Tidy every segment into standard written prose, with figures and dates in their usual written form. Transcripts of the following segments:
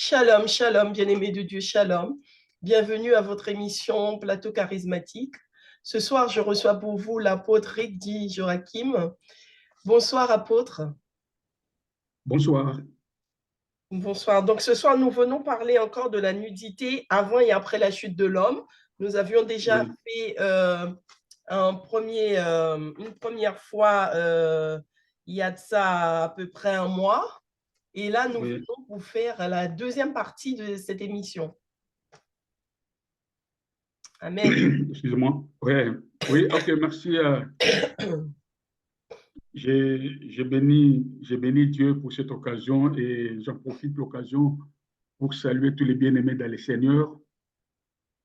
Shalom, shalom, bien-aimés de Dieu, shalom. Bienvenue à votre émission Plateau Charismatique. Ce soir, je reçois pour vous l'apôtre Reddy Joachim. Bonsoir, apôtre. Bonsoir. Bonsoir. Donc, ce soir, nous venons parler encore de la nudité avant et après la chute de l'homme. Nous avions déjà fait une première fois, il y a de ça à peu près un mois. Et là, nous venons vous faire la deuxième partie de cette émission. Amen. Excusez-moi. Oui, ok, merci. J'ai béni Dieu pour cette occasion et j'en profite de l'occasion pour saluer tous les bien-aimés dans le Seigneur,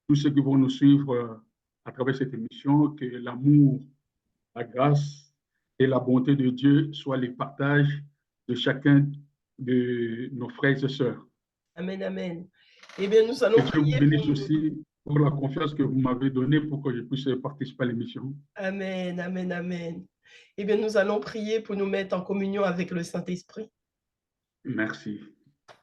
tous ceux qui vont nous suivre à travers cette émission, que l'amour, la grâce et la bonté de Dieu soient les partages de chacun de nos frères et sœurs. Amen, amen. Eh bien, nous allons que Dieu vous bénisse aussi pour la confiance que vous m'avez donnée pour que je puisse participer à l'émission. Amen, amen, amen. Eh bien, nous allons prier pour nous mettre en communion avec le Saint-Esprit. Merci.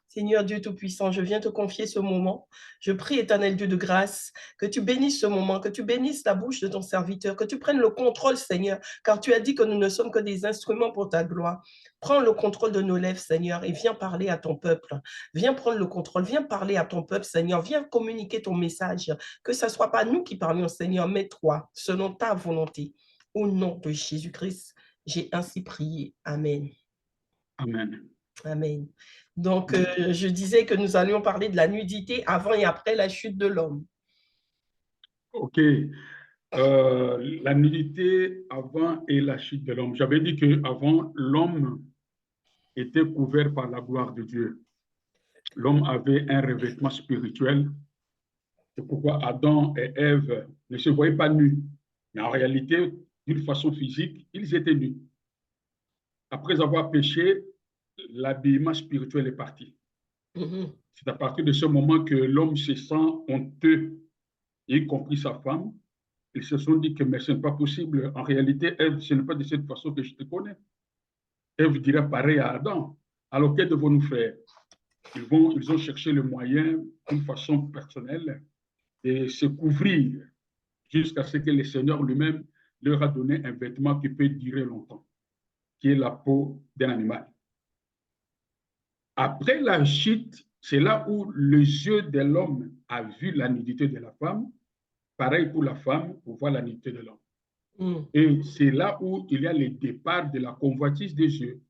Seigneur Dieu Tout-Puissant, je viens te confier ce moment. Je prie, éternel Dieu de grâce, que tu bénisses ce moment, que tu bénisses la bouche de ton serviteur, que tu prennes le contrôle, Seigneur, car tu as dit que nous ne sommes que des instruments pour ta gloire. Prends le contrôle de nos lèvres, Seigneur, et viens parler à ton peuple. Viens prendre le contrôle, viens parler à ton peuple, Seigneur. Viens communiquer ton message. Que ce ne soit pas nous qui parlions, Seigneur, mais toi, selon ta volonté. Au nom de Jésus-Christ, j'ai ainsi prié. Amen. Amen. Amen. Donc, je disais que nous allions parler de la nudité avant et après la chute de l'homme. OK. La nudité avant et la chute de l'homme. J'avais dit qu'avant, l'homme était couvert par la gloire de Dieu. L'homme avait un revêtement spirituel. C'est pourquoi Adam et Ève ne se voyaient pas nus. Mais en réalité, d'une façon physique, ils étaient nus. Après avoir péché, l'habillement spirituel est parti. C'est à partir de ce moment que l'homme se sent honteux, y compris sa femme. Ils se sont dit que mais ce n'est pas possible. En réalité, Ève, ce n'est pas de cette façon que je te connais. Ève dirait pareil à Adam. Alors, que devons-nous faire? Ils ont cherché le moyen, d'une façon personnelle, de se couvrir jusqu'à ce que le Seigneur lui-même leur a donné un vêtement qui peut durer longtemps, qui est la peau d'un animal. Après la chute, c'est là où les yeux de l'homme a vu la nudité de la femme, pareil pour la femme pour voir la nudité de l'homme. Et c'est là où il y a le départ de la convoitise des yeux.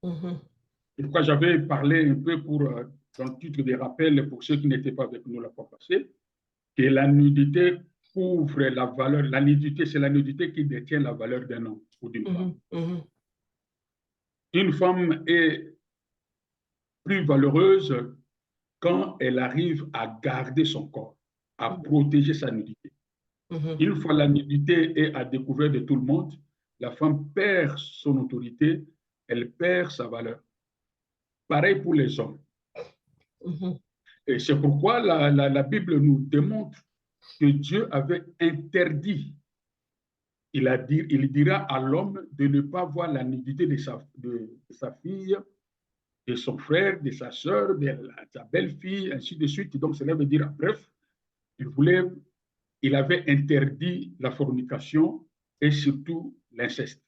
C'est pourquoi j'avais parlé un peu dans le titre des rappels pour ceux qui n'étaient pas avec nous la fois passée, que la nudité couvre la valeur. La nudité, c'est la nudité qui détient la valeur d'un homme ou d'une femme. Une femme est plus valeureuse quand elle arrive à garder son corps, à protéger sa nudité. Une fois la nudité est à découvert de tout le monde, la femme perd son autorité, elle perd sa valeur. Pareil pour les hommes. Et c'est pourquoi la Bible nous démontre que Dieu avait interdit, il dira à l'homme de ne pas voir la nudité de sa fille, de son frère, de sa sœur, de sa belle-fille, ainsi de suite. Donc, cela veut dire, bref, il avait interdit la fornication et surtout l'inceste.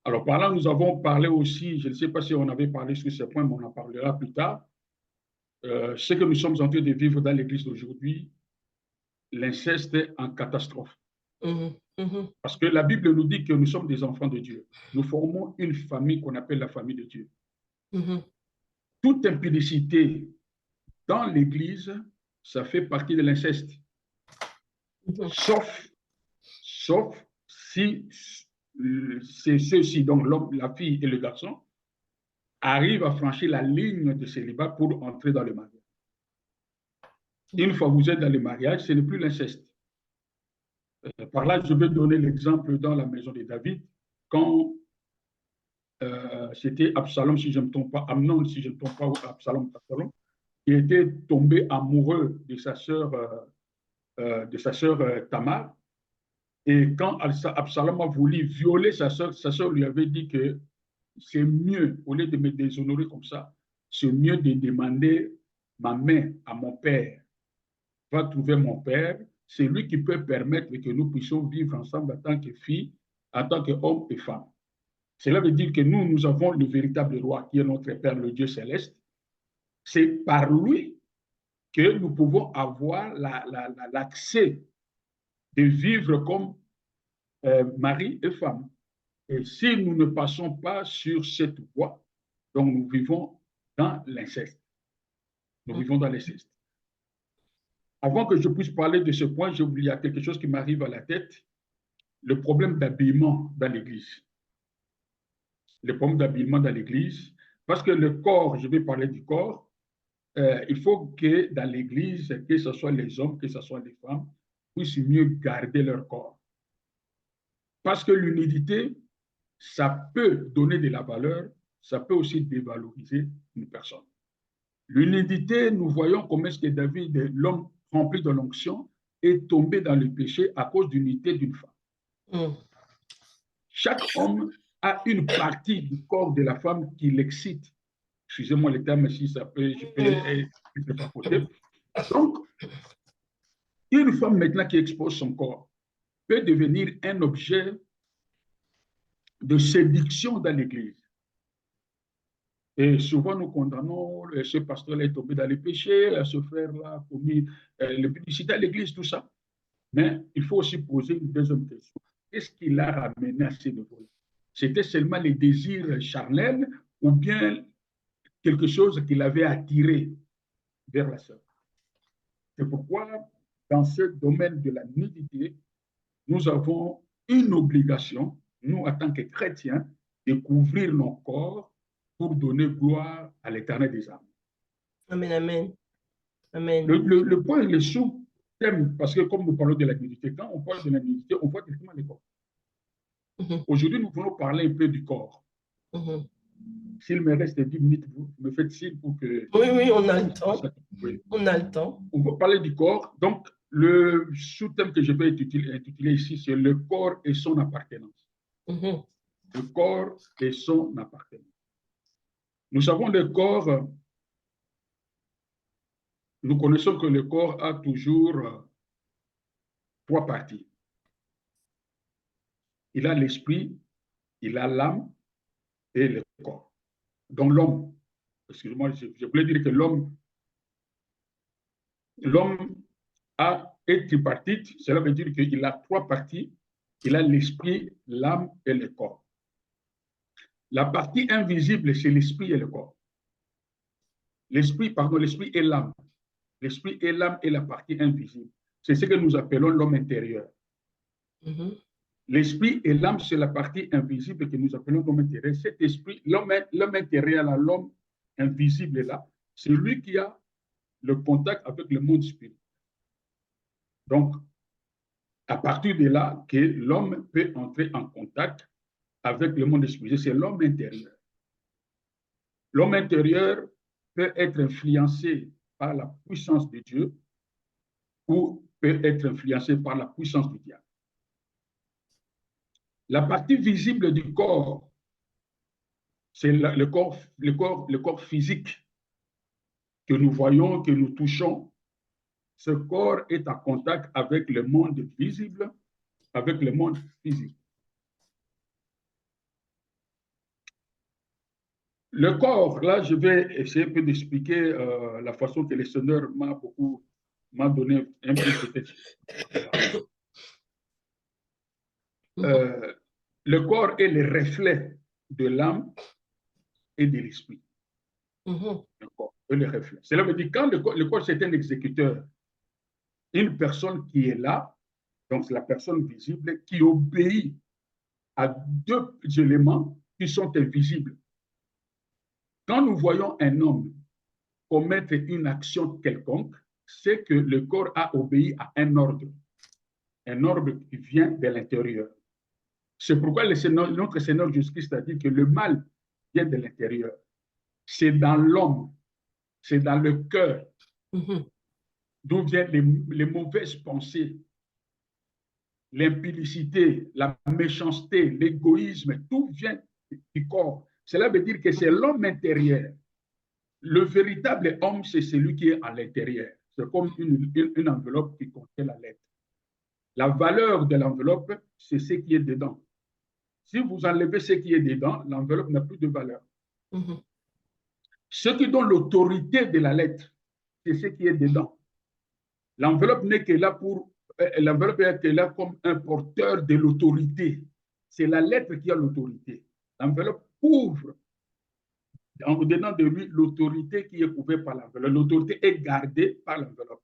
Alors, par là, nous avons parlé aussi, je ne sais pas si on avait parlé sur ce point, mais on en parlera plus tard, ce que nous sommes en train de vivre dans l'Église d'aujourd'hui, l'inceste en catastrophe. Parce que la Bible nous dit que nous sommes des enfants de Dieu. Nous formons une famille qu'on appelle la famille de Dieu. Toute impudicité dans l'Église, ça fait partie de l'inceste. Sauf si c'est ceux-ci, donc l'homme, la fille et le garçon, arrivent à franchir la ligne de célibat pour entrer dans le mariage. Une fois que vous êtes dans le mariage, ce n'est plus l'inceste. Par là, je vais donner l'exemple dans la maison de David, quand c'était Absalom, si je ne me trompe pas, Amnon, si je ne me trompe pas, ou Absalom, qui était tombé amoureux de sa sœur Tamar. Et quand Absalom a voulu violer sa sœur lui avait dit que c'est mieux, au lieu de me déshonorer comme ça, c'est mieux de demander ma main à mon père va trouver mon père, c'est lui qui peut permettre que nous puissions vivre ensemble en tant que filles, en tant qu'hommes et femmes. Cela veut dire que nous avons le véritable roi qui est notre Père, le Dieu céleste. C'est par lui que nous pouvons avoir l'accès de vivre comme mari et femme. Et si nous ne passons pas sur cette voie, donc nous vivons dans l'inceste. Nous vivons dans l'inceste. Avant que je puisse parler de ce point, il y a quelque chose qui m'arrive à la tête, le problème d'habillement dans l'Église. Le problème d'habillement dans l'Église, parce que le corps, je vais parler du corps, il faut que dans l'Église, que ce soit les hommes, que ce soit les femmes, puissent mieux garder leur corps. Parce que l'humidité, ça peut donner de la valeur, ça peut aussi dévaloriser une personne. L'humidité, nous voyons comment est-ce que David, l'homme rempli de l'onction, est tombé dans le péché à cause d'unité d'une femme. Chaque homme a une partie du corps de la femme qui l'excite. Excusez-moi le terme, si ça peut, je peux pas côté. Donc, une femme maintenant qui expose son corps peut devenir un objet de séduction dans l'Église. Et souvent, nous condamnons ce pasteur-là est tombé dans les péchés, ce frère-là a commis le publicité à l'Église, tout ça. Mais il faut aussi poser une deuxième question. Qu'est-ce qui l'a ramené à ce niveau-là? C'était seulement les désirs charnels ou bien quelque chose qui l'avait attiré vers la sœur? C'est pourquoi, dans ce domaine de la nudité, nous avons une obligation, nous, en tant que chrétiens, de couvrir nos corps pour donner gloire à l'Éternel des âmes. Amen, amen. Amen. Le point, il est sous-thème, parce que comme nous parlons de la nudité, quand on parle de la nudité, on voit directement les corps. Aujourd'hui, nous voulons parler un peu du corps. S'il me reste 10 minutes, vous me faites signe pour que... Oui, on a le temps. Oui. On a le temps. On va parler du corps. Donc, le sous-thème que je vais intituler ici, c'est le corps et son appartenance. Le corps et son appartenance. Nous savons le corps, nous connaissons que le corps a toujours 3 parties. Il a l'esprit, il a l'âme et le corps. Donc l'homme, excusez-moi, je voulais dire que l'homme est tripartite, cela veut dire qu'il a 3 parties, il a l'esprit, l'âme et le corps. La partie invisible, c'est l'esprit et le corps. L'esprit et l'âme. L'esprit et l'âme est la partie invisible. C'est ce que nous appelons l'homme intérieur. L'esprit et l'âme, c'est la partie invisible que nous appelons l'homme intérieur. Cet esprit, l'homme intérieur, l'homme invisible là, c'est lui qui a le contact avec le monde spirituel. Donc, à partir de là, que l'homme peut entrer en contact avec le monde spirituel, c'est l'homme intérieur. L'homme intérieur peut être influencé par la puissance de Dieu ou peut être influencé par la puissance du diable. La partie visible du corps, c'est le corps physique que nous voyons, que nous touchons. Ce corps est en contact avec le monde visible, avec le monde physique. Le corps, là, je vais essayer un peu d'expliquer la façon que le Seigneur m'a donné un peu peut-être. Le corps est le reflet de l'âme et de l'esprit. Le corps est le reflet. Cela veut dire quand le corps c'est un exécuteur, une personne qui est là, donc c'est la personne visible qui obéit à 2 éléments qui sont invisibles. Quand nous voyons un homme commettre une action quelconque, c'est que le corps a obéi à un ordre qui vient de l'intérieur. C'est pourquoi notre Seigneur Jésus-Christ a dit que le mal vient de l'intérieur. C'est dans l'homme, c'est dans le cœur, d'où viennent les mauvaises pensées, l'impudicité, la méchanceté, l'égoïsme, tout vient du corps. Cela veut dire que c'est l'homme intérieur Le véritable homme, c'est celui qui est à l'intérieur. C'est comme une enveloppe qui contient la lettre. La valeur de l'enveloppe, c'est ce qui est dedans. Si vous enlevez ce qui est dedans, l'enveloppe n'a plus de valeur. Ce qui donne l'autorité de la lettre, c'est ce qui est dedans. L'enveloppe n'est que là l'enveloppe est là comme un porteur de l'autorité. C'est la lettre qui a l'autorité. L'enveloppe couvre en donnant de lui l'autorité qui est couverte par l'enveloppe. L'autorité est gardée par l'enveloppe.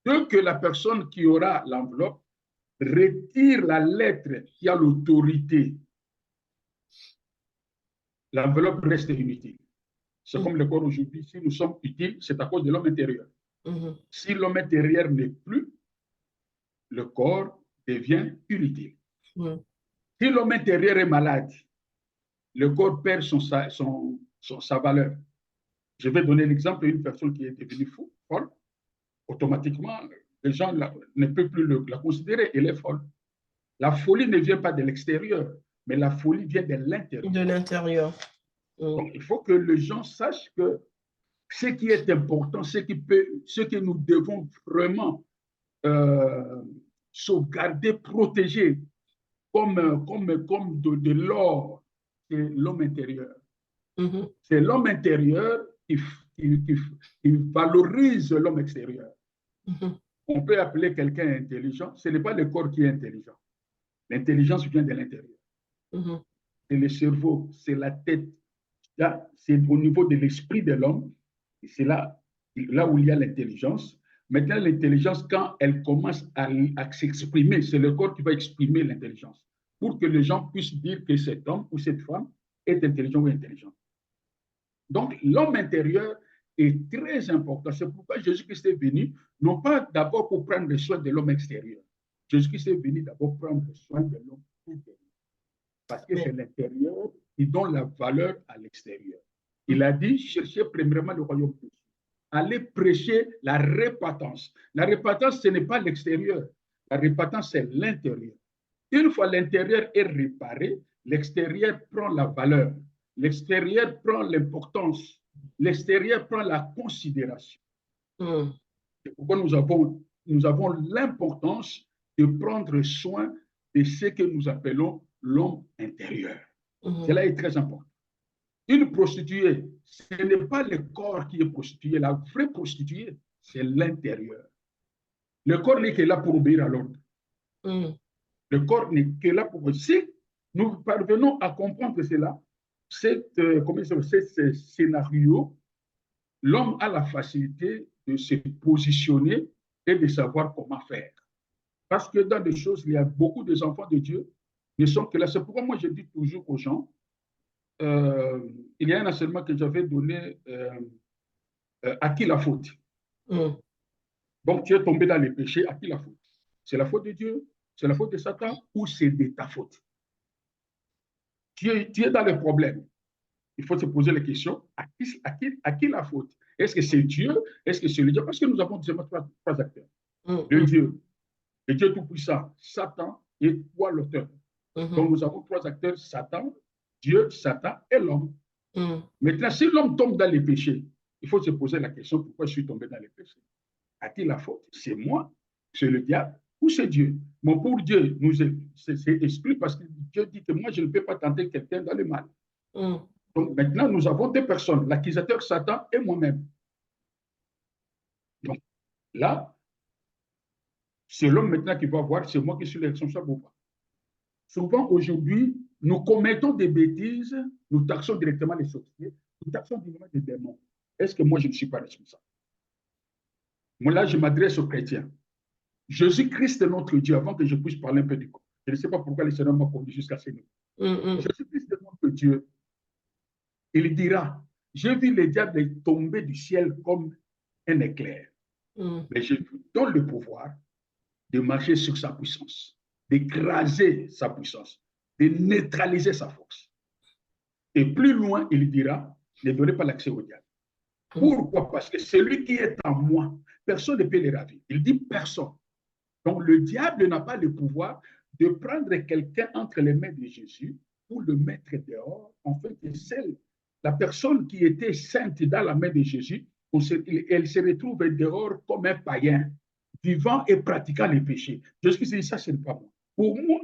Dès que la personne qui aura l'enveloppe retire la lettre qui a l'autorité, l'enveloppe reste inutile. C'est comme le corps aujourd'hui. Si nous sommes utiles, c'est à cause de l'homme intérieur. Si l'homme intérieur n'est plus, le corps devient inutile. Si l'homme intérieur est malade, le corps perd sa valeur. Je vais donner l'exemple d'une personne qui est devenue folle. Automatiquement, les gens ne peuvent plus la considérer, elle est folle. La folie ne vient pas de l'extérieur, mais la folie vient de l'intérieur. De l'intérieur. Donc, il faut que les gens sachent que ce qui est important, ce que nous devons vraiment sauvegarder, protéger comme de l'or, c'est l'homme intérieur. C'est l'homme intérieur qui valorise l'homme extérieur. On peut appeler quelqu'un intelligent, ce n'est pas le corps qui est intelligent. L'intelligence vient de l'intérieur. C'est le cerveau, c'est la tête. C'est au niveau de l'esprit de l'homme, c'est là où il y a l'intelligence. Maintenant, l'intelligence, quand elle commence à s'exprimer, c'est le corps qui va exprimer l'intelligence pour que les gens puissent dire que cet homme ou cette femme est intelligent ou intelligent. Donc, l'homme intérieur est très important. C'est pourquoi Jésus-Christ est venu, non pas d'abord pour prendre soin de l'homme extérieur. Jésus-Christ est venu d'abord prendre soin de l'homme intérieur. Parce que c'est l'intérieur qui donne la valeur à l'extérieur. Il a dit, cherchez premièrement le royaume de Dieu. Allez prêcher la repentance. La repentance, ce n'est pas l'extérieur. La repentance, c'est l'intérieur. Une fois l'intérieur est réparé, l'extérieur prend la valeur. L'extérieur prend l'importance. L'extérieur prend la considération. C'est pourquoi nous avons l'importance de prendre soin de ce que nous appelons l'homme intérieur. Cela est très important. Une prostituée, ce n'est pas le corps qui est prostitué. La vraie prostituée, c'est l'intérieur. Le corps n'est que là pour obéir à l'ordre. Le corps n'est que là pour... Si nous parvenons à comprendre cela, ce scénario, l'homme a la facilité de se positionner et de savoir comment faire. Parce que dans des choses, il y a beaucoup des enfants de Dieu ne sont que là. C'est pourquoi moi je dis toujours aux gens, il y a un enseignement que j'avais donné à qui la faute. Donc tu es tombé dans les péchés, à qui la faute? C'est la faute de Dieu, c'est la faute de Satan ou c'est de ta faute? Tu es dans les problèmes. Il faut se poser la question, à qui la faute? Est-ce que c'est Dieu? Est-ce que c'est le diable? Parce que nous avons trois acteurs. Le Dieu tout-puissant, Satan et toi l'auteur. Donc nous avons trois acteurs, Satan, Dieu, Satan et l'homme. Maintenant, si l'homme tombe dans les péchés, il faut se poser la question, pourquoi je suis tombé dans les péchés? À qui la faute? C'est moi, c'est le diable ou c'est Dieu? Mais pour Dieu, c'est exclu parce que Dieu dit que moi, je ne peux pas tenter quelqu'un dans le mal. Donc maintenant, nous avons deux personnes, l'accusateur Satan et moi-même. Donc là, c'est l'homme maintenant qui va voir, c'est moi qui suis le responsable ou pas. Souvent, aujourd'hui, nous commettons des bêtises, nous taxons directement les sorciers, nous taxons directement les démons. Est-ce que moi, je ne suis pas responsable? Moi, là, je m'adresse aux chrétiens. Jésus-Christ est notre Dieu, avant que je puisse parler un peu du corps. Je ne sais pas pourquoi le Seigneur m'a conduit jusqu'à ce niveau. Jésus-Christ est notre Dieu. Il dira, j'ai vu le diable tomber du ciel comme un éclair. Mais je vous donne le pouvoir de marcher sur sa puissance, d'écraser sa puissance, de neutraliser sa force. Et plus loin, il dira, ne donnez pas l'accès au diable. Pourquoi? Parce que celui qui est en moi, personne ne peut le ravir. Il dit personne. Donc le diable n'a pas le pouvoir de prendre quelqu'un entre les mains de Jésus pour le mettre dehors, en fait, que celle la personne qui était sainte dans la main de Jésus, elle se retrouve dehors comme un païen, vivant et pratiquant les péchés. Jésus dit, ça, ce n'est pas moi. Pour moi,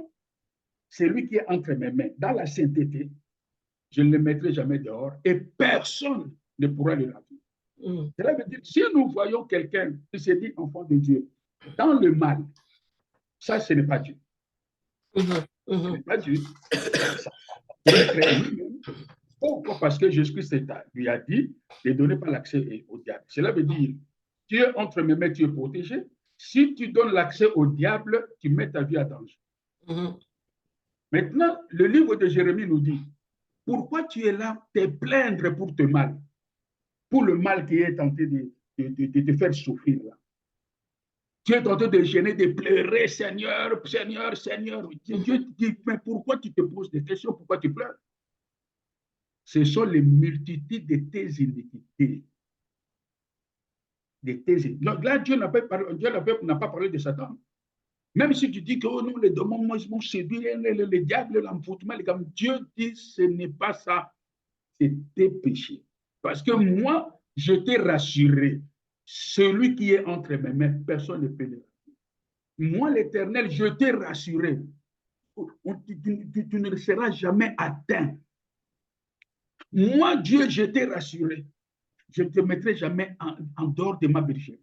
c'est lui qui est entre mes mains, dans la sainteté, je ne le mettrai jamais dehors et personne ne pourra le laver. Cela veut dire, si nous voyons quelqu'un qui se dit enfant de Dieu dans le mal, ça, ce n'est pas Dieu. Ce n'est pas Dieu. Pourquoi? Parce que Jésus-Christ lui a dit ne donnez pas l'accès au diable. Cela veut dire, tu es entre mes mains, tu es protégé. Si tu donnes l'accès au diable, tu mets ta vie à danger. Maintenant, le livre de Jérémie nous dit, pourquoi tu es là, te plaindre pour te mal, pour le mal qui est tenté de te faire souffrir là. Tu es tenté de gêner, de pleurer, Seigneur, Seigneur, Seigneur. Dieu dit, mais pourquoi tu te poses des questions, pourquoi tu pleures? Ce sont les multitudes de tes iniquités. Donc là, Dieu n'a pas parlé de Satan. Même si tu dis que oh non, les démons m'ont séduit, le diable, l'envoûtement, Dieu dit ce n'est pas ça, c'est tes péchés. Parce que moi, je t'ai rassuré, celui qui est entre mes mains, personne ne peut le rassurer. Moi, l'Éternel, je t'ai rassuré, tu ne seras jamais atteint. Moi, Dieu, je t'ai rassuré. Je ne te mettrai jamais en dehors de ma bergerie.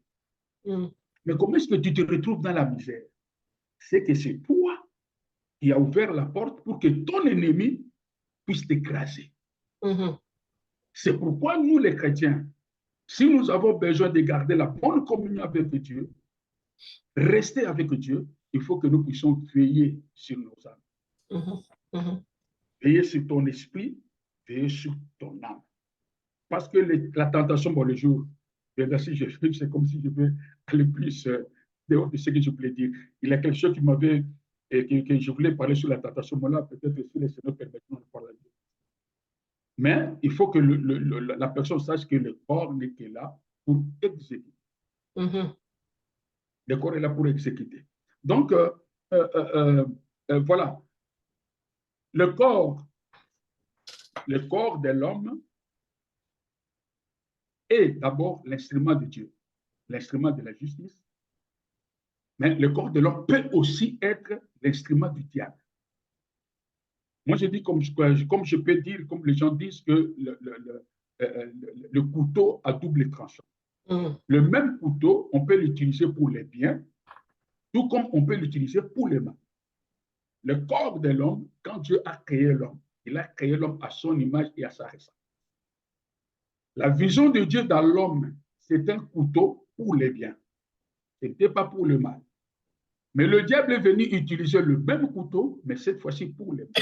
Mais comment est-ce que tu te retrouves dans la misère? C'est que c'est toi qui as ouvert la porte pour que ton ennemi puisse t'écraser. C'est pourquoi nous, les chrétiens, si nous avons besoin de garder la bonne communion avec Dieu, rester avec Dieu, il faut que nous puissions veiller sur nos âmes. Veiller sur ton esprit, veiller sur ton âme. Parce que la tentation, bon, le jour, c'est comme si je veux aller plus dehors de ce que je voulais dire. Il y a quelque chose qui m'avait, que je voulais parler sur la tentation, mais là, peut-être si les Seigneurs permettent, on parle. Mais il faut que la personne sache que le corps n'est que là pour exécuter. Le corps est là pour exécuter. Donc, voilà. Le corps de l'homme est d'abord l'instrument de Dieu, l'instrument de la justice. Mais le corps de l'homme peut aussi être l'instrument du diable. Moi, je dis comme je peux dire, comme les gens disent que le couteau à double tranchant. Le même couteau, on peut l'utiliser pour les biens, tout comme on peut l'utiliser pour les mal. Le corps de l'homme, quand Dieu a créé l'homme, il a créé l'homme à son image et à sa ressemblance. La vision de Dieu dans l'homme, c'est un couteau pour les biens. Ce n'était pas pour le mal. Mais le diable est venu utiliser le même couteau, mais cette fois-ci pour les mal.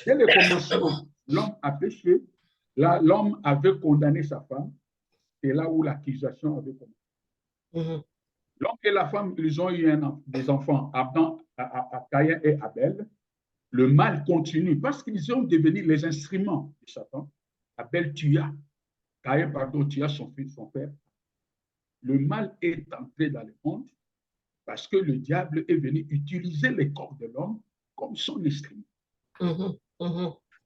Dès le commencement, l'homme a péché. Là, l'homme avait condamné sa femme. C'est là où l'accusation avait commencé. L'homme et la femme, ils ont eu des enfants, à Caïn et Abel. Le mal continue parce qu'ils ont devenu les instruments de Satan. Abel tua. Caïn, tua son fils, son père. Le mal est entré dans le monde parce que le diable est venu utiliser le corps de l'homme comme son instrument.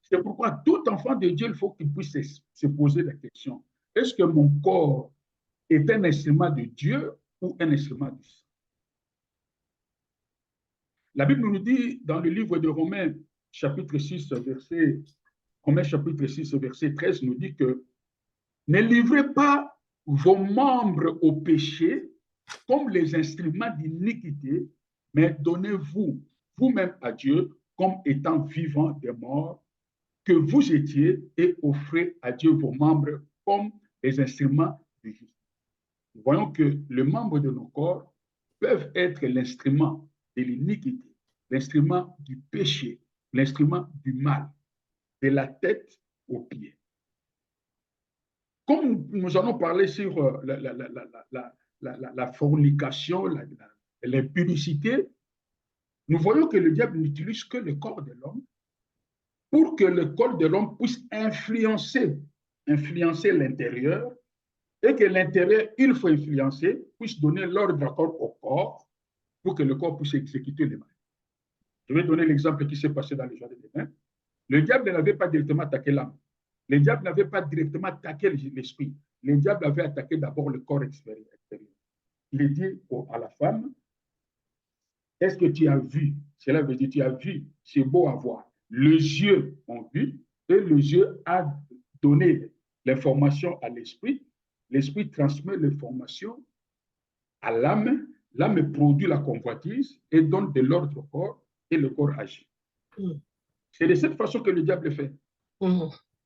C'est pourquoi tout enfant de Dieu, il faut qu'il puisse se poser la question, est-ce que mon corps est un instrument de Dieu ou un instrument du sang? La Bible nous dit dans le livre de Romains, chapitre 6, verset 13, nous dit que ne livrez pas vos membres au péché comme les instruments d'iniquité, mais donnez-vous vous-même à Dieu comme étant vivants des morts que vous étiez et offrez à Dieu vos membres comme les instruments de justice. Nous voyons que les membres de nos corps peuvent être l'instrument de l'iniquité, l'instrument du péché, l'instrument du mal, de la tête aux pieds. Comme nous allons parler sur la fornication, l'impudicité, nous voyons que le diable n'utilise que le corps de l'homme pour que le corps de l'homme puisse influencer l'intérieur et que l'intérieur, il faut influencer, puisse donner l'ordre d'accord au corps pour que le corps puisse exécuter les mal. Je vais donner l'exemple qui s'est passé dans le jardin d'Éden. Le diable n'avait pas directement attaqué l'âme. Le diable n'avait pas directement attaqué l'esprit. Le diable avait attaqué d'abord le corps extérieur. Il dit à la femme, est-ce que tu as vu? Cela veut dire, tu as vu, c'est beau à voir. Les yeux ont vu et les yeux a donné l'information à l'esprit. L'esprit transmet l'information à l'âme. L'âme produit la convoitise et donne de l'ordre au corps et le corps agit. C'est de cette façon que le diable fait.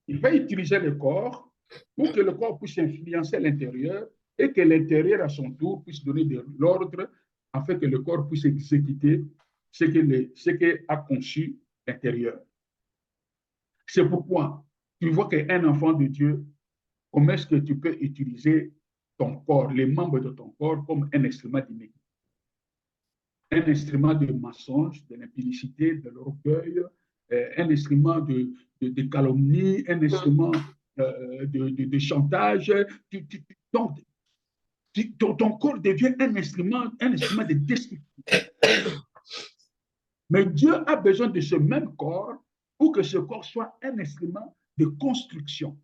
Il va utiliser le corps pour que le corps puisse influencer l'intérieur et que l'intérieur, à son tour, puisse donner de l'ordre afin que le corps puisse exécuter ce qu'a conçu l'intérieur. C'est pourquoi tu vois qu'un enfant de Dieu, comment est-ce que tu peux utiliser ton corps, les membres de ton corps, comme un instrument d'iniquité, un instrument de mensonge, de l'impudicité, de l'orgueil, un instrument de calomnie, un instrument de chantage. Donc, ton corps devient un instrument de destruction. Mais Dieu a besoin de ce même corps pour que ce corps soit un instrument de construction.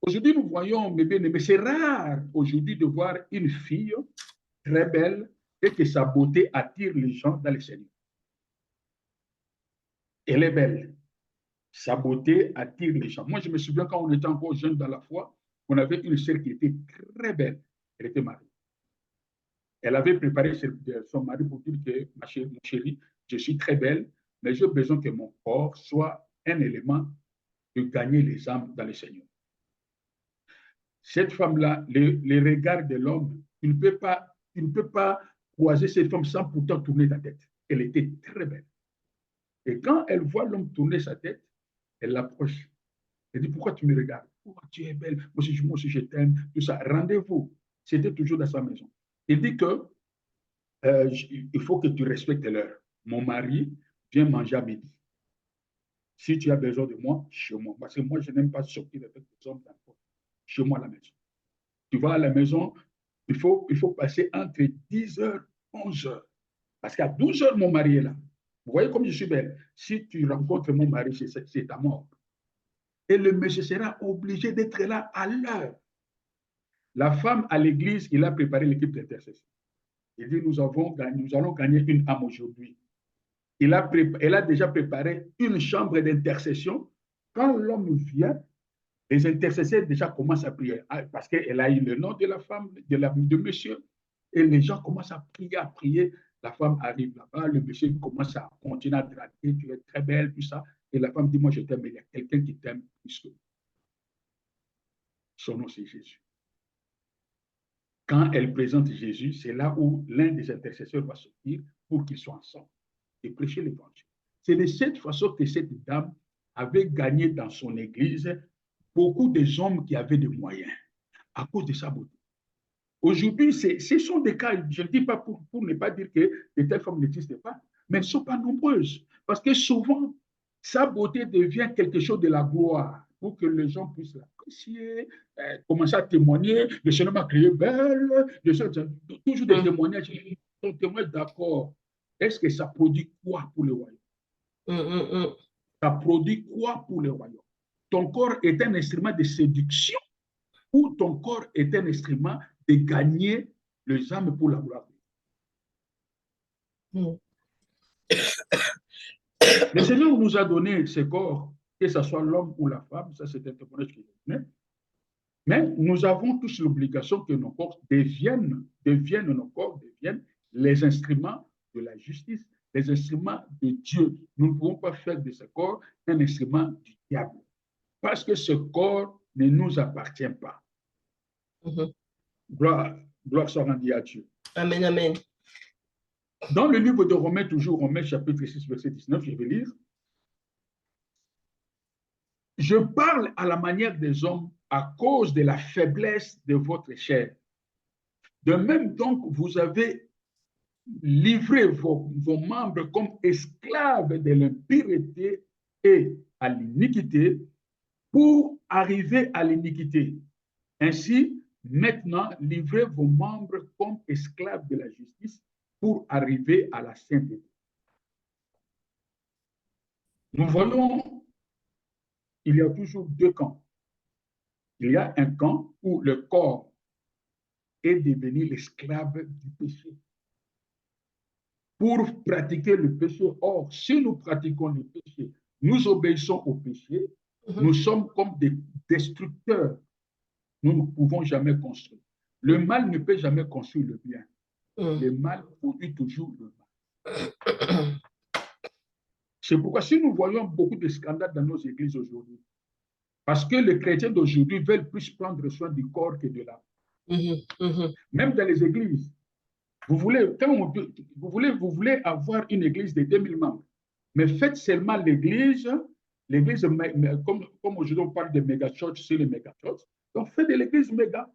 Aujourd'hui, nous voyons, mes bien-aimés, c'est rare aujourd'hui de voir une fille très belle et que sa beauté attire les gens dans le Seigneur. Elle est belle. Sa beauté attire les gens. Moi, je me souviens quand on était encore jeune dans la foi, on avait une sœur qui était très belle. Elle était mariée. Elle avait préparé son mari pour dire que, mon chéri, je suis très belle, mais j'ai besoin que mon corps soit un élément de gagner les âmes dans le Seigneur. Cette femme-là, les regards de l'homme, tu ne peux pas croiser cette femme sans pourtant tourner ta tête. Elle était très belle. Et quand elle voit l'homme tourner sa tête, elle l'approche. Elle dit, pourquoi tu me regardes? Oh, tu es belle, moi aussi je t'aime, tout ça. Rendez-vous. C'était toujours dans sa maison. Il dit que il faut que tu respectes l'heure. Mon mari vient manger à midi. Si tu as besoin de moi, chez moi. Parce que moi, je n'aime pas sortir avec des hommes d'enfants. Chez moi à la maison. Tu vas à la maison, il faut passer entre 10h et 11h. Parce qu'à 12h, mon mari est là. Vous voyez comme je suis belle. Si tu rencontres mon mari, c'est ta mort. Et le monsieur sera obligé d'être là à l'heure. La femme à l'église, il a préparé l'équipe d'intercession. Il dit, nous allons gagner une âme aujourd'hui. Elle a déjà préparé une chambre d'intercession. Quand l'homme vient, les intercesseurs déjà commencent à prier. Parce qu'elle a eu le nom de la femme, de monsieur. Et les gens commencent à prier. La femme arrive là-bas, le monsieur commence à continuer à draguer. Tu es très belle, tout ça. Et la femme dit, moi je t'aime, mais il y a quelqu'un qui t'aime plus que son nom, c'est Jésus. Quand elle présente Jésus, c'est là où l'un des intercesseurs va sortir pour qu'ils soient ensemble et prêcher l'évangile. C'est de cette façon que cette dame avait gagné dans son église beaucoup des hommes qui avaient des moyens à cause de sa beauté. Aujourd'hui, ce sont des cas, je ne dis pas pour ne pas dire que de telles femmes n'existent pas, mais elles ne sont pas nombreuses. Parce que souvent, sa beauté devient quelque chose de la gloire pour que les gens puissent l'apprécier, commencer à témoigner. Le Seigneur m'a créé belle, toujours des témoignages. On témoigne d'accord. Est-ce que ça produit quoi pour le royaume? Ça produit quoi pour le royaume? Ton corps est un instrument de séduction ou ton corps est un instrument de gagner les âmes pour la gloire? Le Seigneur nous a donné ce corps, que ce soit l'homme ou la femme, ça c'est un témoignage qui est donné. Mais nous avons tous l'obligation que nos corps deviennent les instruments de la justice, les instruments de Dieu. Nous ne pouvons pas faire de ce corps un instrument du diable. Parce que ce corps ne nous appartient pas. Gloire soit rendue à Dieu. Amen, amen. Dans le livre de Romains, toujours Romains chapitre 6, verset 19, je vais lire. Je parle à la manière des hommes à cause de la faiblesse de votre chair. De même donc, vous avez livré vos membres comme esclaves de l'impureté et à l'iniquité pour arriver à l'iniquité. Ainsi, maintenant, livrez vos membres comme esclaves de la justice pour arriver à la sainteté. Nous voyons il y a toujours deux camps. Il y a un camp où le corps est devenu l'esclave du péché pour pratiquer le péché. Or, si nous pratiquons le péché, nous obéissons au péché, nous sommes comme des destructeurs. Nous ne pouvons jamais construire. Le mal ne peut jamais construire le bien. Le mal produit toujours le mal. C'est pourquoi si nous voyons beaucoup de scandales dans nos églises aujourd'hui, parce que les chrétiens d'aujourd'hui veulent plus prendre soin du corps que de l'âme. Même dans les églises, vous voulez avoir une église de 2000 membres, mais faites seulement l'église, comme aujourd'hui on parle de méga church, c'est les méga church, donc faites de l'église méga.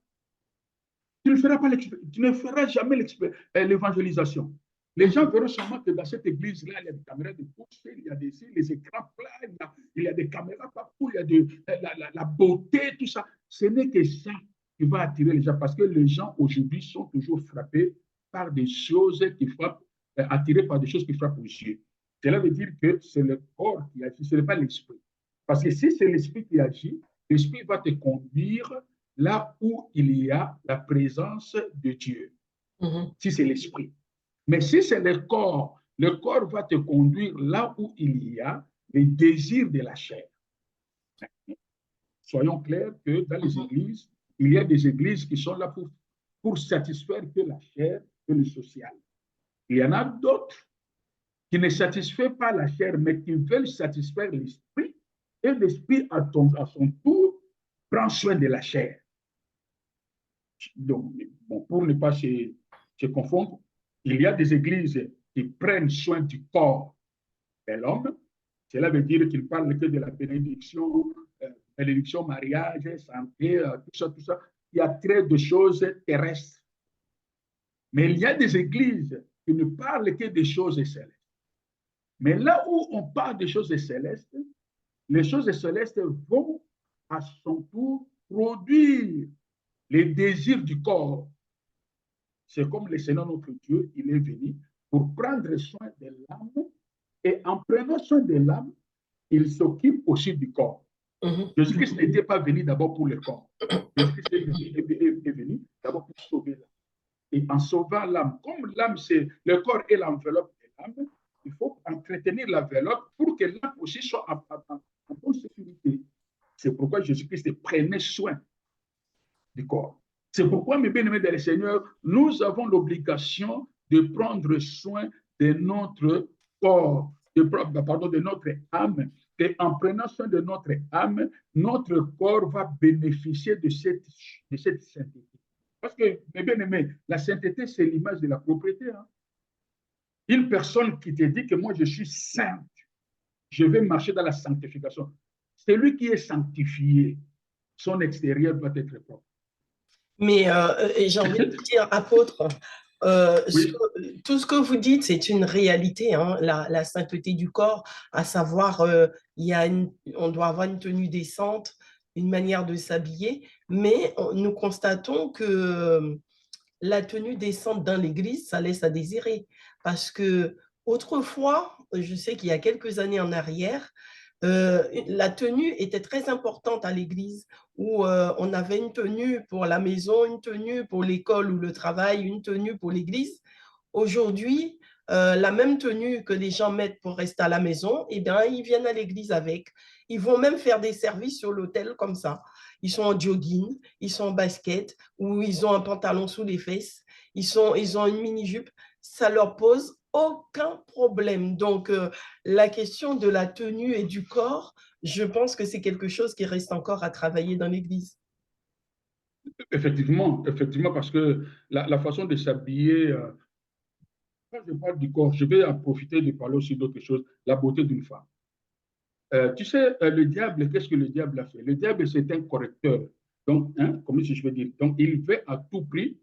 Tu ne feras jamais l'évangélisation. Les gens verront seulement que dans cette église-là, il y a des caméras de course, il y a les écrans plats, il y a des caméras partout, il y a la beauté, tout ça. Ce n'est que ça qui va attirer les gens, parce que les gens aujourd'hui sont toujours frappés par des choses qui frappent, attirés par des choses qui frappent aux yeux. Cela veut dire que c'est le corps qui agit, ce n'est pas l'esprit. Parce que si c'est l'esprit qui agit, l'esprit va te conduire là où il y a la présence de Dieu, si c'est l'esprit. Mais si c'est le corps va te conduire là où il y a les désirs de la chair. Soyons clairs que dans les églises, il y a des églises qui sont là pour satisfaire que la chair et le social. Il y en a d'autres qui ne satisfont pas la chair, mais qui veulent satisfaire l'esprit, et l'esprit, à son tour, prend soin de la chair. Donc, bon, pour ne pas se confondre, il y a des églises qui prennent soin du corps de l'homme. Cela veut dire qu'ils parlent que de la bénédiction, mariage, santé, tout ça. Il y a très de choses terrestres. Mais il y a des églises qui ne parlent que des choses célestes. Mais là où on parle des choses célestes, les choses célestes vont à son tour produire les désirs du corps. C'est comme le Seigneur notre Dieu, il est venu pour prendre soin de l'âme, et en prenant soin de l'âme, il s'occupe aussi du corps. Jésus-Christ n'était pas venu d'abord pour le corps. Jésus-Christ est venu d'abord pour sauver l'âme. Et en sauvant l'âme, comme l'âme, c'est le corps et l'enveloppe de l'âme, il faut entretenir l'enveloppe pour que l'âme aussi soit en bonne sécurité. C'est pourquoi Jésus-Christ prenait soin du corps. C'est pourquoi, mes bien-aimés dans le Seigneur, nous avons l'obligation de prendre soin de notre corps, de notre âme. Et en prenant soin de notre âme, notre corps va bénéficier de cette sainteté. Parce que, mes bien-aimés, la sainteté, c'est l'image de la propriété. Une personne qui te dit que moi, je suis sainte, je vais marcher dans la sanctification. Celui qui est sanctifié, son extérieur doit être propre. Mais j'ai envie de dire, apôtre, oui. Tout ce que vous dites, c'est une réalité, hein, la sainteté du corps, à savoir, on doit avoir une tenue décente, une manière de s'habiller, mais nous constatons que la tenue décente dans l'église, ça laisse à désirer. Parce que autrefois, je sais qu'il y a quelques années en arrière, la tenue était très importante à l'église, où on avait une tenue pour la maison, une tenue pour l'école ou le travail, une tenue pour l'église. Aujourd'hui, la même tenue que les gens mettent pour rester à la maison, eh bien, ils viennent à l'église avec. Ils vont même faire des services sur l'autel comme ça. Ils sont en jogging, ils sont en basket, ou ils ont un pantalon sous les fesses, ils ont une mini-jupe. Ça leur pose aucun problème. Donc, la question de la tenue et du corps, je pense que c'est quelque chose qui reste encore à travailler dans l'Église. Effectivement, parce que la façon de s'habiller, quand je parle du corps, je vais en profiter de parler aussi d'autre chose, la beauté d'une femme. Tu sais, le diable, qu'est-ce que le diable a fait? Le diable, c'est un correcteur. Donc, comment je vais dire? Donc, il veut à tout prix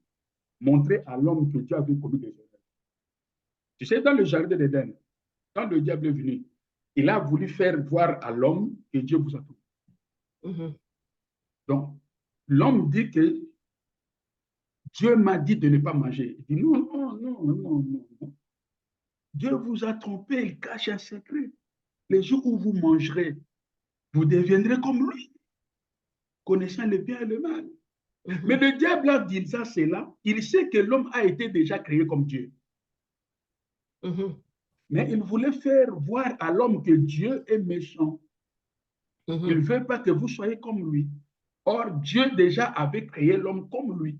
montrer à l'homme que Dieu avait commis des erreurs. Tu sais, dans le jardin d'Éden, quand le diable est venu, il a voulu faire voir à l'homme que Dieu vous a tout. Donc, l'homme dit que Dieu m'a dit de ne pas manger. Il dit non. Dieu vous a trompé, il cache un secret. Les jours où vous mangerez, vous deviendrez comme lui, connaissant le bien et le mal. Mais le diable a dit ça, c'est là. Il sait que l'homme a été déjà créé comme Dieu. Mais il voulait faire voir à l'homme que Dieu est méchant. Il ne veut pas que vous soyez comme lui. Or, Dieu déjà avait créé l'homme comme lui.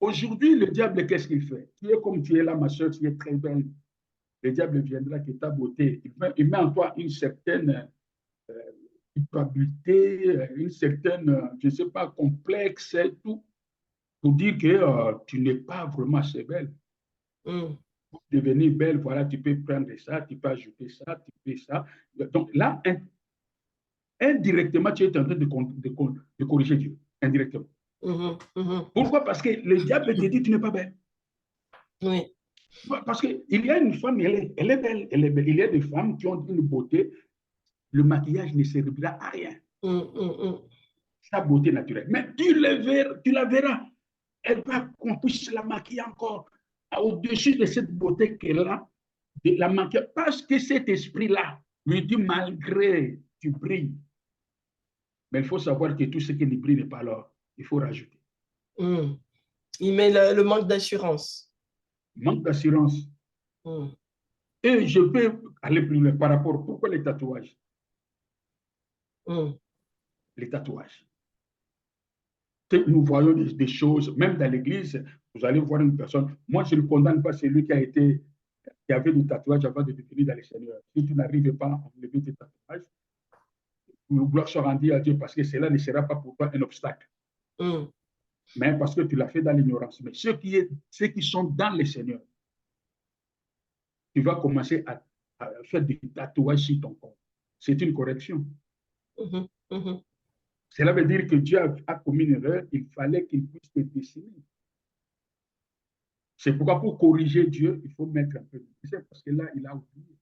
Aujourd'hui, le diable, qu'est-ce qu'il fait? Tu es comme tu es là, ma soeur, tu es très belle. Le diable viendra que ta beauté. Il met en toi une certaine culpabilité, une certaine, je ne sais pas, complexe et tout, pour dire que tu n'es pas vraiment assez belle. Pour devenir belle, voilà, tu peux prendre ça, tu peux ajouter ça, tu peux ça. Donc là, indirectement, tu es en train de corriger Dieu, indirectement. Pourquoi? Parce que le diable te dit tu n'es pas belle. Oui. Parce qu'il y a une femme, elle est belle, elle est belle. Il y a des femmes qui ont une beauté, le maquillage ne servira à rien. Sa beauté naturelle. Mais tu la verras. Elle va qu'on puisse la maquiller encore au-dessus de cette beauté qu'elle a, de la maquiller, parce que cet esprit-là lui dit malgré tu brilles. Mais il faut savoir que tout ce qui ne brille n'est pas l'or. Il faut rajouter. Il met le manque d'assurance. Manque d'assurance. Et je peux aller plus loin par rapport. Pourquoi les tatouages? Les tatouages. Nous voyons des choses, même dans l'église, vous allez voir une personne. Moi, je ne condamne pas celui qui avait des tatouages avant de devenir dans le Seigneur. Si tu n'arrives pas à enlever tes tatouages, nous gloire soit rendue à Dieu parce que cela ne sera pas pour toi un obstacle. Mais parce que tu l'as fait dans l'ignorance. Mais ceux qui sont dans le Seigneur, tu vas commencer à faire des tatouages sur ton corps. C'est une correction. Cela veut dire que Dieu a commis une erreur, il fallait qu'il puisse te dessiner. C'est pourquoi pour corriger Dieu, il faut mettre un peu de dessin, parce que là, il a oublié.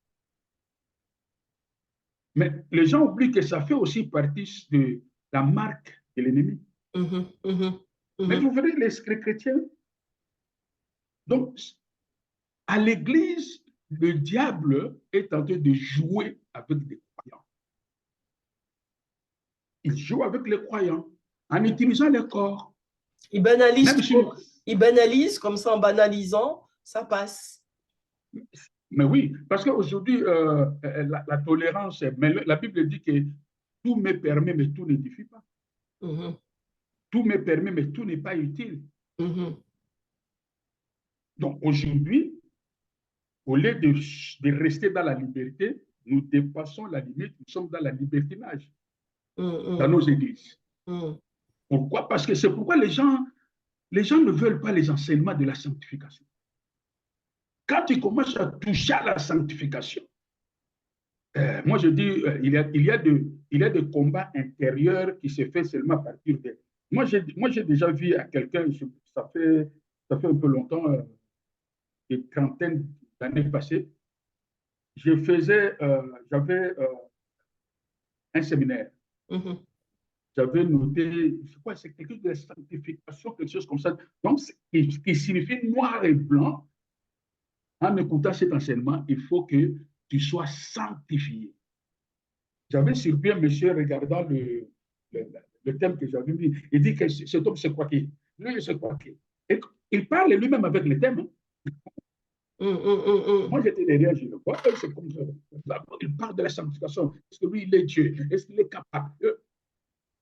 Mais les gens oublient que ça fait aussi partie de la marque de l'ennemi. Mais vous verrez, les chrétiens, donc, à l'église, le diable est en train de jouer avec des croyants. Il joue avec les croyants en utilisant le corps. Il banalise, comme ça, en banalisant, ça passe. Mais oui, parce qu'aujourd'hui, la tolérance, mais la Bible dit que tout me permet, mais tout n'édifie pas. Tout me permet, mais tout n'est pas utile. Donc aujourd'hui, au lieu de rester dans la liberté, nous dépassons la limite, nous sommes dans la libertinage, dans nos églises. Pourquoi? Parce que c'est pourquoi les gens ne veulent pas les enseignements de la sanctification. Quand tu commences à toucher à la sanctification, moi je dis, il y a des combats intérieurs qui se font seulement à partir de... Moi, j'ai déjà vu à quelqu'un, ça fait un peu longtemps, des trentaines d'années passées, j'avais un séminaire. J'avais noté, je crois que c'est quelque chose de la sanctification, quelque chose comme ça. Donc, qui signifie noir et blanc. En écoutant cet enseignement, il faut que tu sois sanctifié. J'avais surpris un monsieur regardant le thème que j'avais mis. Il dit que cet homme s'est croqué. Lui, il s'est croqué. Et il parle lui-même avec le thème. Moi, j'étais derrière, je le vois, c'est comme ça. Il parle de la sanctification. Est-ce que lui, il est Dieu? Est-ce qu'il est capable?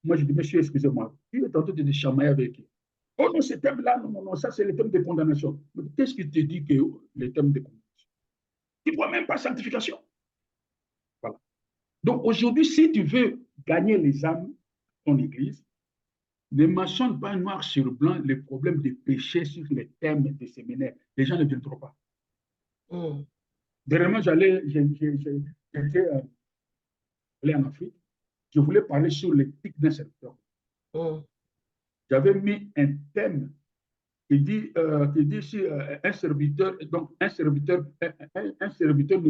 Moi, je dis, monsieur, excusez-moi, tu es tenté de te chamailler avec qui? Oh non, ce thème-là, non, ça, c'est le thème de condamnation. Qu'est-ce qui te dit que le thème de condamnation? Tu ne vois même pas sanctification. Voilà. Donc, aujourd'hui, si tu veux gagner les âmes de ton église, ne mentionne pas noir sur blanc les problèmes de péché sur les thèmes des séminaires. Les gens ne viendront pas. Dernièrement, j'étais allé en Afrique. Je voulais parler sur l'éthique d'un serviteur. J'avais mis un thème qui dit si un serviteur ne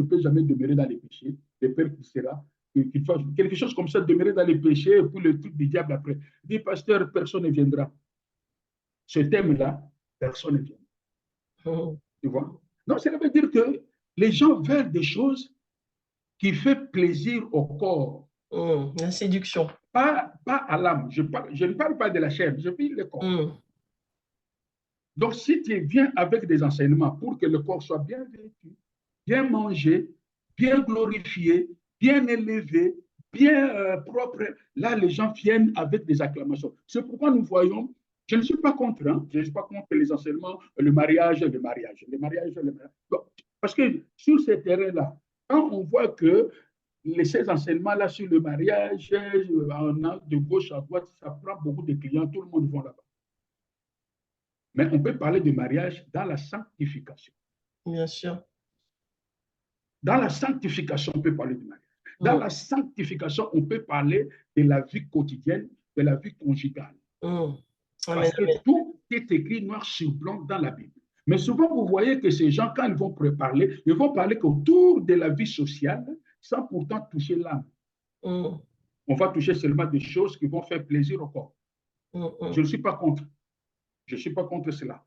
peut jamais demeurer dans les péchés, de peur qu'il sera, qu'il fasse quelque chose comme ça, demeurer dans les péchés et puis le truc du diable après. Il dit, pasteur, personne ne viendra. Ce thème-là, personne ne viendra. Tu vois? Donc, cela veut dire que les gens veulent des choses qui fait plaisir au corps. La séduction. Pas à l'âme. Je ne parle pas de la chair, je parle du corps. Donc, si tu viens avec des enseignements pour que le corps soit bien vécu, bien mangé, bien glorifié, bien élevé, bien propre, là, les gens viennent avec des acclamations. C'est pourquoi nous voyons, je ne suis pas contre, hein, je ne suis pas contre les enseignements, le mariage. Bon, parce que sur ces terrains-là, quand on voit que ces enseignements-là sur le mariage, de gauche à droite, ça prend beaucoup de clients, tout le monde va là-bas. Mais on peut parler de mariage dans la sanctification. Bien sûr. Dans la sanctification, on peut parler de mariage. Dans la sanctification, on peut parler de la vie quotidienne, de la vie conjugale. Parce que tout est écrit noir sur blanc dans la Bible. Mais souvent, vous voyez que ces gens, quand ils vont parler qu'autour de la vie sociale, sans pourtant toucher l'âme. On va toucher seulement des choses qui vont faire plaisir au corps. Je ne suis pas contre. Je ne suis pas contre cela.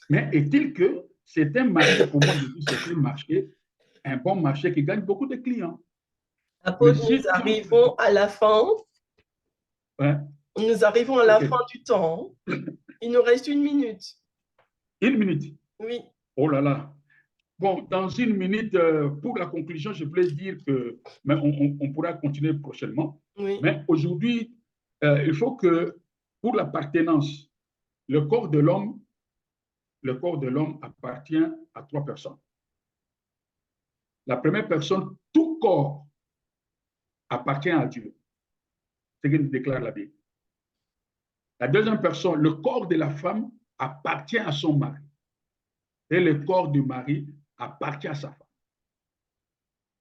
Mais est-il que c'est un marché, pour moi, je dis c'est un marché, un bon marché qui gagne beaucoup de clients. Apôtre, nous arrivons à la fin. Ouais. Nous arrivons à la fin du temps. Il nous reste 1 minute. 1 minute? Oui. Oh là là. Bon, dans 1 minute, pour la conclusion, je voulais dire que, mais on pourra continuer prochainement. Oui. Mais aujourd'hui, il faut que, pour l'appartenance, le corps de l'homme appartient à 3 personnes. La première personne, tout corps appartient à Dieu. C'est ce que déclare la Bible. La deuxième personne, le corps de la femme appartient à son mari. Et le corps du mari appartient à sa femme.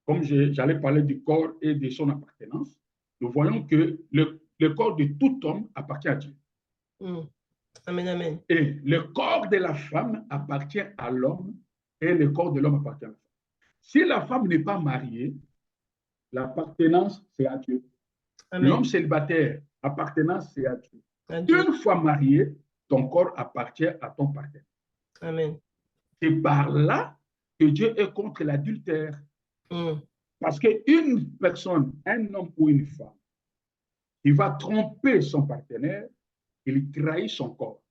Comme j'allais parler du corps et de son appartenance, nous voyons que le corps de tout homme appartient à Dieu. Amen, amen. Et le corps de la femme appartient à l'homme et le corps de l'homme appartient à la femme. Si la femme n'est pas mariée, l'appartenance, c'est à Dieu. L'homme célibataire, appartenance, c'est à Dieu. Une fois marié, ton corps appartient à ton partenaire. Amen. C'est par là que Dieu est contre l'adultère. Parce qu'une personne, un homme ou une femme, il va tromper son partenaire, il trahit son corps.